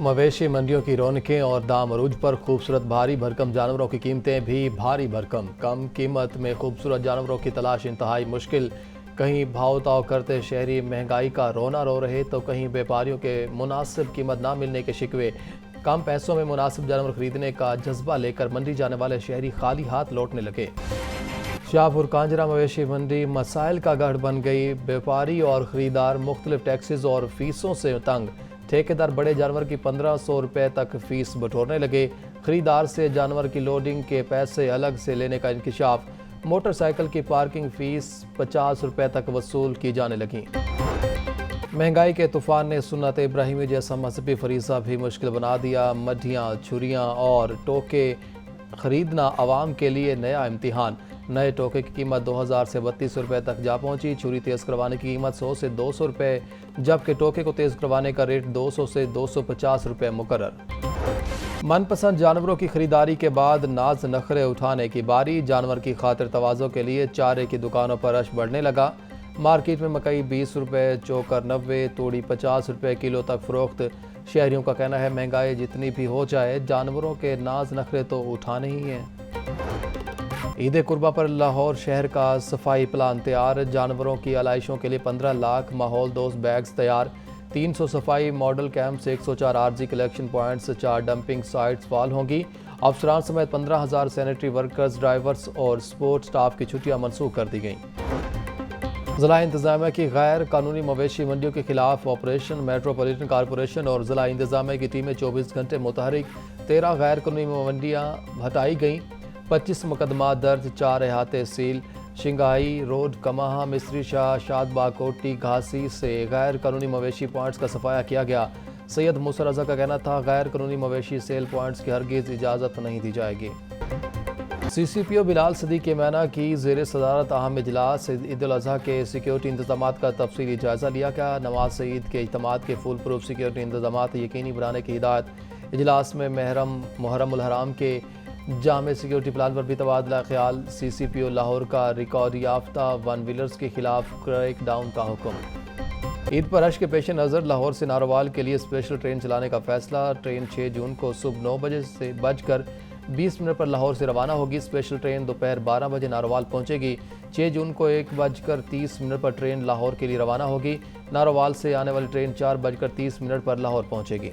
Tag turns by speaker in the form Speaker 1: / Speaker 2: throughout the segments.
Speaker 1: مویشی منڈیوں کی رونقیں اور دام عروج پر خوبصورت بھاری بھرکم جانوروں کی قیمتیں بھی بھاری بھرکم۔ کم قیمت میں خوبصورت جانوروں کی تلاش انتہائی مشکل۔ کہیں بھاؤ تاؤ کرتے شہری مہنگائی کا رونا رو رہے تو کہیں بیپاریوں کے مناسب قیمت نہ ملنے کے شکوے۔ کم پیسوں میں مناسب جانور خریدنے کا جذبہ لے کر منڈی جانے والے شہری خالی ہاتھ لوٹنے لگے۔ شاہپور کانجرا مویشی منڈی مسائل کا گڑھ بن گئی۔ بیپاری اور خریدار مختلف ٹیکسز اور فیسوں سے تنگ۔ ٹھیکیدار بڑے جانور کی 1500 روپے تک فیس بٹورنے لگے۔ خریدار سے جانور کی لوڈنگ کے پیسے الگ سے لینے کا انکشاف۔ موٹر سائیکل کی پارکنگ فیس 50 روپے تک وصول کی جانے لگیں۔ مہنگائی کے طوفان نے سنت ابراہیمی جیسا مذہبی فریضہ بھی مشکل بنا دیا۔ مڈھیاں، چھریاں اور ٹوکے خریدنا عوام کے لیے نیا امتحان۔ نئے ٹوکے کی قیمت 2000 سے 3200 روپے تک جا پہنچی۔ چھری تیز کروانے کی قیمت 100 سے 200 روپے جبکہ ٹوکے کو تیز کروانے کا ریٹ 200 سے 250 روپے مقرر۔ من پسند جانوروں کی خریداری کے بعد ناز نخرے اٹھانے کی باری۔ جانور کی خاطر تواضع کے لیے چارے کی دکانوں پر رش بڑھنے لگا۔ مارکیٹ میں مکئی 20 روپے، چوکر 90، توڑی 50 روپے کلو تک فروخت۔ شہریوں کا کہنا ہے مہنگائی جتنی بھی ہو جائے جانوروں کے ناز نخرے تو اٹھانے ہی ہیں۔ عید قربہ پر لاہور شہر کا صفائی پلان تیار۔ جانوروں کی آلائشوں کے لیے 15 لاکھ ماحول دوست بیگز تیار۔ 300 صفائی ماڈل کیمپس، 104 عارضی کلیکشن پوائنٹس، 4 ڈمپنگ سائٹس فعال ہوں گی۔ افسران سمیت 15,000 سینیٹری ورکرز، ڈرائیورز اور سپورٹ سٹاف کی چھٹیاں منسوخ کر دی گئیں۔ ضلع انتظامیہ کی غیر قانونی مویشی منڈیوں کے خلاف آپریشن۔ میٹروپولیٹن کارپوریشن اور ضلع انتظامیہ کی ٹیمیں 24 گھنٹے متحرک۔ 13 غیر قانونی منڈیاں ہٹائی گئیں۔ 25 مقدمات درج، 4 احاطے سیل۔ شنگھائی روڈ، کماہاں، مصری شاہ، شادباغ، کوٹی، گھاسی سے غیر قانونی مویشی پوائنٹس کا صفایہ کیا گیا۔ سید موسیٰ رضا کا کہنا تھا غیر قانونی مویشی سیل پوائنٹس کی ہرگز اجازت نہیں دی جائے گی۔ سی سی پی او بلال صدیق مینا کی زیر صدارت اہم اجلاس۔ عید الاضحیٰ کے سیکیورٹی انتظامات کا تفصیلی جائزہ لیا گیا۔ نماز عید کے اجتماعات کے فول پروف سیکیورٹی انتظامات یقینی بنانے کی ہدایت۔ اجلاس میں محرم الحرام کے جامع سیکیورٹی پلان پر بھی تبادلہ خیال۔ سی سی پی او لاہور کا ریکارڈ یافتہ ون ویلرز کے خلاف کریک ڈاؤن کا حکم۔ عید پر رش کے پیش نظر لاہور سے ناروال کے لیے اسپیشل ٹرین چلانے کا فیصلہ۔ ٹرین 6 جون کو صبح 9:20 پر لاہور سے روانہ ہوگی۔ اسپیشل ٹرین دوپہر 12 بجے ناروال پہنچے گی۔ 6 جون کو 1:30 پر ٹرین لاہور کے لیے روانہ ہوگی۔ ناروال سے آنے والی ٹرین 4:30 پر لاہور پہنچے گی۔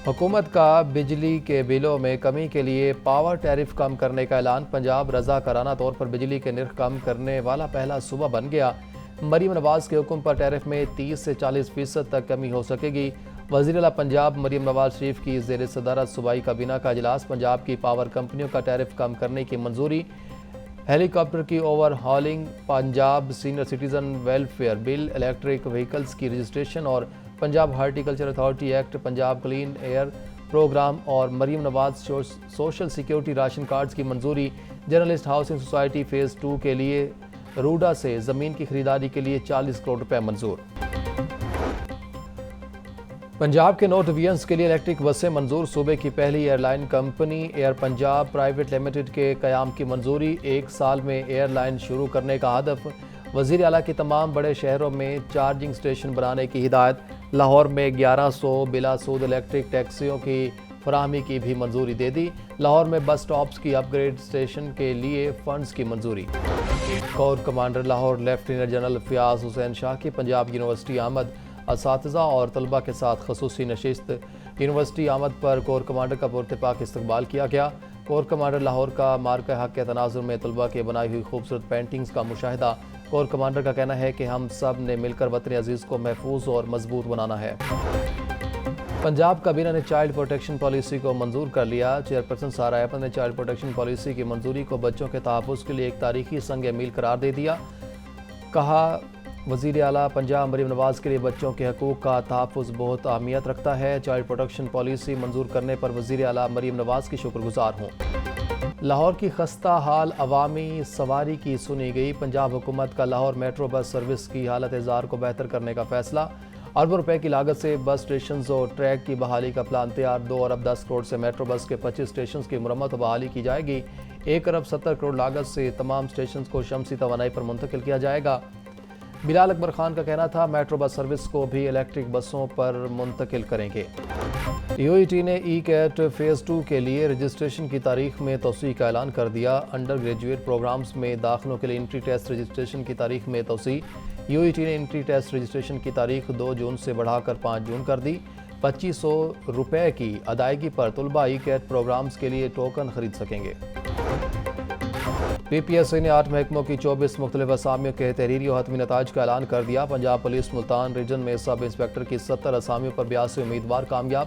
Speaker 1: حکومت کا بجلی کے بلوں میں کمی کے لیے پاور ٹیرف کم کرنے کا اعلان۔ پنجاب رضاکارانہ طور پر بجلی کے نرخ کم کرنے والا پہلا صوبہ بن گیا۔ مریم نواز کے حکم پر ٹیرف میں 30 سے 40% تک کمی ہو سکے گی۔ وزیر اعلیٰ پنجاب مریم نواز شریف کی زیر صدارت صوبائی کابینہ کا اجلاس۔ پنجاب کی پاور کمپنیوں کا ٹیرف کم کرنے کی منظوری۔ ہیلی کاپٹر کی overhauling, Punjab senior citizen welfare bill, electric vehicles کی رجسٹریشن اور Punjab horticulture authority act, Punjab clean air programme اور Maryam Nawaz social security ration cards کی منظوری۔ جرنلسٹ ہاؤسنگ سوسائٹی فیز 2 کے لیے روڈا سے زمین کی خریداری کے لیے 40 کروڑ روپے منظور۔ پنجاب کے 9 ڈویژنز کے لیے الیکٹرک بسیں منظور۔ صوبے کی پہلی airline company Air Punjab private limited کے قیام کی منظوری۔ 1 سال میں ایئر لائن شروع کرنے کا ہدف۔ وزیر اعلیٰ کی تمام بڑے شہروں میں چارجنگ سٹیشن بنانے کی ہدایت۔ لاہور میں 1100 بلا سود الیکٹرک ٹیکسیوں کی فراہمی کی بھی منظوری دے دی۔ لاہور میں بس سٹاپس کی اپ گریڈ سٹیشن کے لیے فنڈز کی منظوری۔ Corps commander Lahore lieutenant general Fayyaz Hussain Shah کی پنجاب یونیورسٹی آمد۔ اساتذہ اور طلبہ کے ساتھ خصوصی نشست۔ یونیورسٹی آمد پر کور کمانڈر کا پرتپاک استقبال کیا گیا۔ کور کمانڈر لاہور کا مارکہ حق کے تناظر میں طلبہ کے بنائی ہوئی خوبصورت پینٹنگز کا مشاہدہ۔ کور کمانڈر کا کہنا ہے کہ ہم سب نے مل کر وطن عزیز کو محفوظ اور مضبوط بنانا ہے۔ پنجاب کابینہ نے چائلڈ پروٹیکشن پالیسی کو منظور کر لیا۔ چیئرپرسن سارہ احمد نے چائلڈ پروٹیکشن پالیسی کی منظوری کو بچوں کے تحفظ کے لیے ایک تاریخی سنگ میل قرار دے دیا۔ کہا وزیر اعلیٰ پنجاب مریم نواز کے لیے بچوں کے حقوق کا تحفظ بہت اہمیت رکھتا ہے۔ چائلڈ پروٹیکشن پالیسی منظور کرنے پر وزیر اعلیٰ مریم نواز کی شکر گزار ہوں۔ لاہور کی خستہ حال عوامی سواری کی سنی گئی۔ پنجاب حکومت کا لاہور میٹرو بس سروس کی حالت زار کو بہتر کرنے کا فیصلہ۔ اربوں روپے کی لاگت سے بس اسٹیشنز اور ٹریک کی بحالی کا پلان تیار۔ 2 ارب 10 کروڑ سے میٹرو بس کے 25 اسٹیشنز کی مرمت و بحالی کی جائے گی۔ 1 ارب 70 کروڑ لاگت سے تمام اسٹیشنز کو شمسی توانائی پر منتقل کیا جائے گا۔ بلال اکبر خان کا کہنا تھا میٹرو بس سروس کو بھی الیکٹرک بسوں پر منتقل کریں گے۔ یو ای ٹی نے ای کیٹ فیز 2 کے لیے رجسٹریشن کی تاریخ میں توسیع کا اعلان کر دیا۔ انڈر گریجویٹ پروگرامز میں داخلوں کے لیے انٹری ٹیسٹ رجسٹریشن کی تاریخ میں توسیع۔ یو ای ٹی نے انٹری ٹیسٹ رجسٹریشن کی تاریخ 2 جون سے بڑھا کر 5 جون کر دی۔ 2500 روپے کی ادائیگی پر طلبہ ای کیٹ پروگرامز کے لیے ٹوکن خرید سکیں گے۔ پی پی ایس سی نے 8 محکموں کی 24 مختلف اسامیوں کے تحریری و حتمی نتائج کا اعلان کر دیا۔ پنجاب پولیس ملتان ریجن میں سب انسپکٹر کی 70 اسامیوں پر 82 امیدوار کامیاب۔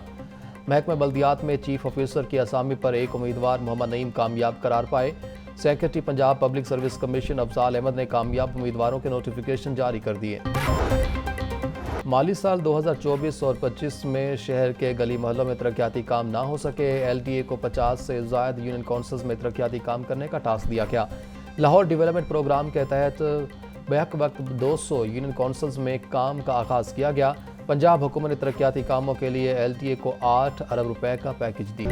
Speaker 1: محکمہ بلدیات میں چیف آفیسر کی اسامی پر 1 امیدوار محمد نعیم کامیاب قرار پائے۔ Secretary Punjab public service commission Afzal Ahmad نے کامیاب امیدواروں کے نوٹیفیکیشن جاری کر دیے۔ مالی سال 2024 اور 25 میں شہر کے گلی محلوں میں ترقیاتی کام نہ ہو سکے۔ ایل ڈی اے کو 50 سے زائد یونین کونسلز میں ترقیاتی کام کرنے کا ٹاسک دیا گیا۔ لاہور ڈیولپمنٹ پروگرام کے تحت بیک وقت 200 یونین کونسلز میں کام کا آغاز کیا گیا۔ پنجاب حکومت نے ترقیاتی کاموں کے لیے ایل ٹی اے کو 8 ارب روپے کا پیکج دی۔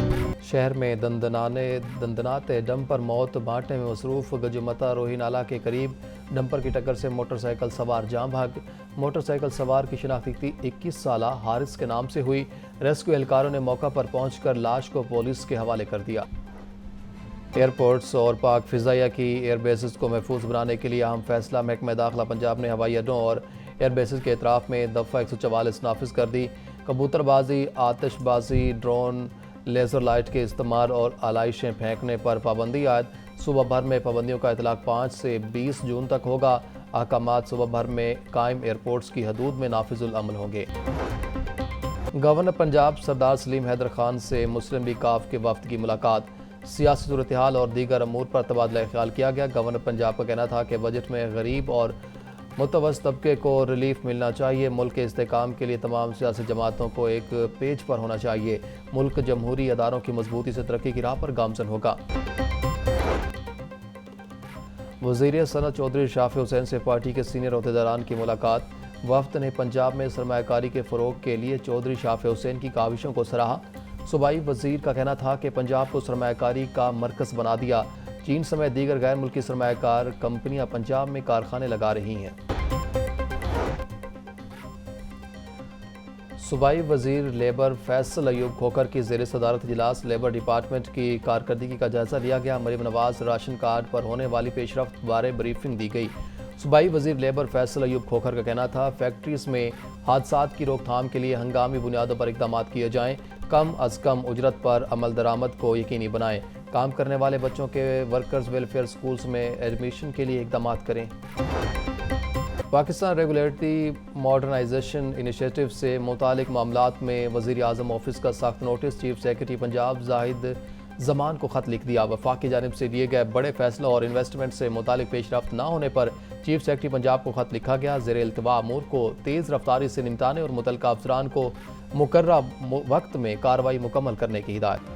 Speaker 1: شہر میں دندناتے ڈمپر موت بانٹنے میں مصروف۔ گجمتا روہی نالہ کے قریب ڈمپر کی ٹکر سے موٹر سائیکل سوار جاں بحق۔ موٹر سائیکل سوار کی شناخت 21 سالہ حارث کے نام سے ہوئی۔ ریسکیو اہلکاروں نے موقع پر پہنچ کر لاش کو پولیس کے حوالے کر دیا۔ ایئرپورٹس اور پاک فضائیہ کی ایئر بیسز کو محفوظ بنانے کے لیے اہم فیصلہ۔ محکمہ داخلہ پنجاب نے ہوائی اڈوں اور ایئر بیسز کے اطراف میں دفعہ 144 نافذ کر دی۔ کبوتر بازی، آتش بازی، ڈرون، لیزر لائٹ کے استعمال اور آلائشیں پھینکنے پر پابندی عائد۔ صوبہ بھر میں پابندیوں کا اطلاق 5 سے 20 جون تک ہوگا۔ احکامات صوبہ بھر میں قائم ایئرپورٹس کی حدود میں نافذ العمل ہوں گے۔ گورنر پنجاب سردار سلیم حیدر خان سے مسلم لیگ کاف کے وفد کی ملاقات۔ سیاسی صورتحال اور دیگر امور پر تبادلہ خیال کیا گیا۔ گورنر پنجاب کا کہنا تھا کہ بجٹ میں غریب اور متوسط طبقے کو ریلیف ملنا چاہیے۔ ملک کے استحکام کے لیے تمام سیاسی جماعتوں کو ایک پیج پر ہونا چاہیے۔ ملک جمہوری اداروں کی مضبوطی سے ترقی کی راہ پر گامزن ہوگا۔ وزیر صنعت چودھری شافی حسین سے پارٹی کے سینئر عہدیداران کی ملاقات۔ وفد نے پنجاب میں سرمایہ کاری کے فروغ کے لیے چودھری شافی حسین کی کاوشوں کو سراہا۔ صوبائی وزیر کا کہنا تھا کہ پنجاب کو سرمایہ کاری کا مرکز بنا دیا۔ چین سمیت دیگر غیر ملکی سرمایہ کار کمپنیاں پنجاب میں کارخانے لگا رہی ہیں۔ صوبائی وزیر لیبر فیصل ایوب کھوکھر کی زیر صدارت اجلاس لیبر ڈپارٹمنٹ کی کارکردگی کا جائزہ لیا گیا۔ مریم نواز راشن کارڈ پر ہونے والی پیش رفت بارے بریفنگ دی گئی۔ صوبائی وزیر لیبر فیصل ایوب کھوکھر کا کہنا تھا فیکٹریز میں حادثات کی روک تھام کے لیے ہنگامی بنیادوں پر اقدامات کیے جائیں۔ کم از کم اجرت پر عمل درآمد کو یقینی بنائیں۔ کام کرنے والے بچوں کے ورکرز ویلفیئر سکولز میں ایڈمیشن کے لیے اقدامات کریں۔ پاکستان ریگولیٹری ماڈرنائزیشن انیشیٹو سے متعلق معاملات میں وزیر اعظم آفس کا سخت نوٹس۔ چیف سیکرٹری پنجاب زاہد زمان کو خط لکھ دیا۔ وفاق کی جانب سے لیے گئے بڑے فیصلوں اور انویسٹمنٹ سے متعلق پیش رفت نہ ہونے پر چیف سیکرٹری پنجاب کو خط لکھا گیا۔ زیر التواء امور کو تیز رفتاری سے نمٹانے اور متعلقہ افسران کو مقررہ وقت میں کارروائی مکمل کرنے کی ہدایت۔